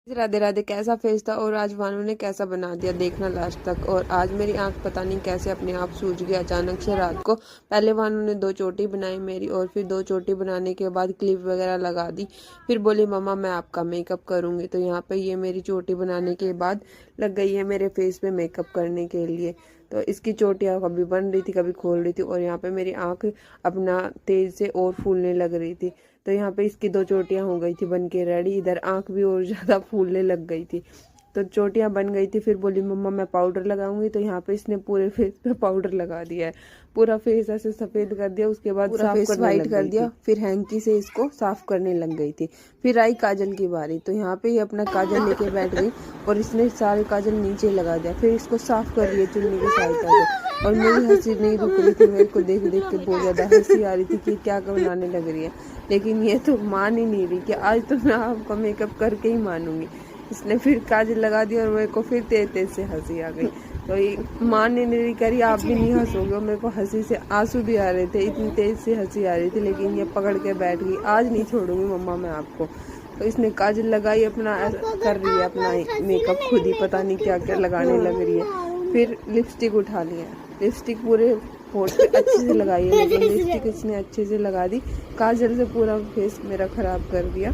राधे राधे। कैसा फेस था और आज वानू ने कैसा बना दिया, देखना लास्ट तक। और आज मेरी आंख पता नहीं कैसे अपने आप सूज गई अचानक से रात को। पहले वानू ने 2 चोटी बनाई मेरी, और फिर 2 चोटी बनाने के बाद क्लिप वगैरह लगा दी। फिर बोली मम्मा मैं आपका मेकअप करूंगी। तो यहाँ पे ये मेरी चोटी बनाने के बाद लग गई है मेरे फेस पे मेकअप करने के लिए। तो इसकी चोटियाँ कभी बन रही थी कभी खोल रही थी, और यहाँ पे मेरी आंख अपना तेज से और फूलने लग रही थी। तो यहाँ पे इसकी 2 चोटियां हो गई थी बन के रेडी। इधर आंख भी और ज्यादा फूलने लग गई थी। तो चोटियां बन गई थी। फिर बोली मम्मा मैं पाउडर लगाऊंगी। तो यहाँ पे इसने पूरे फेस पे पाउडर लगा दिया है। पूरा फेस ऐसे सफेद कर दिया। उसके बाद पूरा फेस वाइट कर दिया। फिर हैंकी से इसको साफ करने लग गई थी। फिर आई काजल की बारी। तो यहाँ पे ये अपना काजल लेके बैठ गई और इसने सारे काजल नीचे लगा दिया। फिर इसको साफ कर लिया चुन्नी की सहायता से। और मेरी हंसी नहीं रुक रही थी। मेरे को देख देख के बहुत ज्यादा हंसी आ रही थी कि क्या बनाने लग रही है। लेकिन ये तो मान ही नहीं रही कि आज तो मैं आपका मेकअप करके ही मानूंगी। इसने फिर काजल लगा दी और मेरे को फिर तेज तेज से हंसी आ गई। तो ये मान ही नहीं रही, करी आप भी नहीं हंसोगे। मेरे को हंसी से आंसू भी आ रहे थे, इतनी तेज से हंसी आ रही थी। लेकिन ये पकड़ के बैठ गई, आज नहीं छोड़ूंगी मम्मा मैं आपको। तो इसने काजल लगाई, अपना कर रही है अपना मेकअप खुद ही, पता नहीं क्या क्या लगाने लग रही है। फिर लिपस्टिक उठा लिया। लिपस्टिक पूरे होठ पे अच्छे से लगाई है, लेकिन लिपस्टिक इसने अच्छे से लगा दी। काजल से पूरा फेस मेरा खराब कर दिया।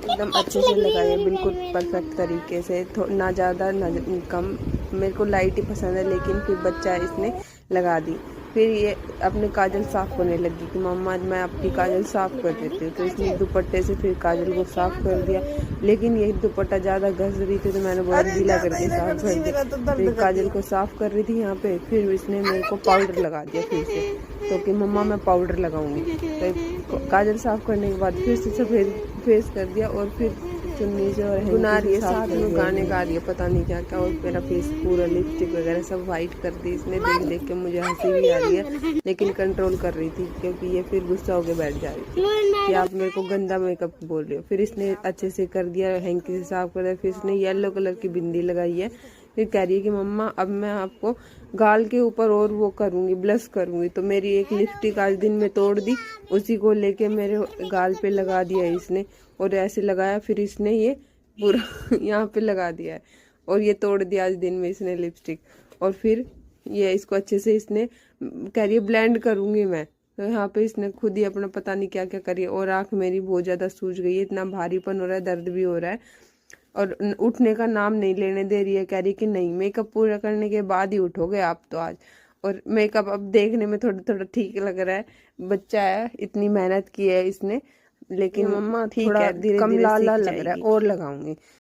एकदम अच्छे से लगाई है, बिल्कुल परफेक्ट तरीके से, ना ज़्यादा ना कम। मेरे को लाइट ही पसंद है, लेकिन फिर बच्चा इसने लगा दी। फिर ये अपने काजल साफ करने लगी कि मम्मा मैं अपनी काजल साफ कर देती हूँ। तो इसने दुपट्टे से फिर काजल को साफ कर दिया। लेकिन ये दुपट्टा ज़्यादा घस रही थी, तो मैंने बहुत गीला करके साफ कर दिया। फिर काजल को साफ कर रही थी यहाँ पे। फिर इसने मेरे को पाउडर लगा दिया फिर से। तो कि मम्मा मैं पाउडर लगाऊंगी। तो काजल साफ करने के बाद फिर से सफेद फेस कर दिया। और फिर चुन्नी से और गुना रही है, साथ में गाने गा रही है, पता नहीं क्या क्या। और मेरा फेस पूरा लिपस्टिक वगैरह सब वाइट कर दी इसने। देख देख के मुझे हंसी भी आ रही है, लेकिन कंट्रोल कर रही थी क्योंकि ये फिर गुस्सा होके बैठ जा रही थी कि आप मेरे को गंदा मेकअप बोल रहे हो। फिर इसने अच्छे से कर दिया, हैंकी से साफ कर दिया। फिर इसने येलो कलर की बिंदी लगाई है। फिर कह रही है कि मम्मा अब मैं आपको गाल के ऊपर और वो करूंगी, ब्लश करूंगी। तो मेरी एक लिपस्टिक आज दिन में तोड़ दी, उसी को लेके मेरे गाल पे लगा दिया इसने। और ऐसे लगाया, फिर इसने ये पूरा यहाँ पे लगा दिया है। और ये तोड़ दिया आज दिन में इसने लिपस्टिक। और फिर ये इसको अच्छे से इसने कह रही है ब्लेंड करूंगी मैं। तो यहाँ पे इसने खुद ही अपना पता नहीं क्या क्या करी। और आंख मेरी बहुत ज्यादा सूज गई है, इतना भारीपन हो रहा है, दर्द भी हो रहा है। और उठने का नाम नहीं लेने दे रही है। कह रही कि नहीं मेकअप पूरा करने के बाद ही उठोगे आप तो आज। और मेकअप अब देखने में थोड़ा थोड़ा ठीक लग रहा है। बच्चा है, इतनी मेहनत की है इसने, लेकिन मम्मा ठीक है, धीरे धीरे कम लाल लाल लग रहा है और लगाऊंगी।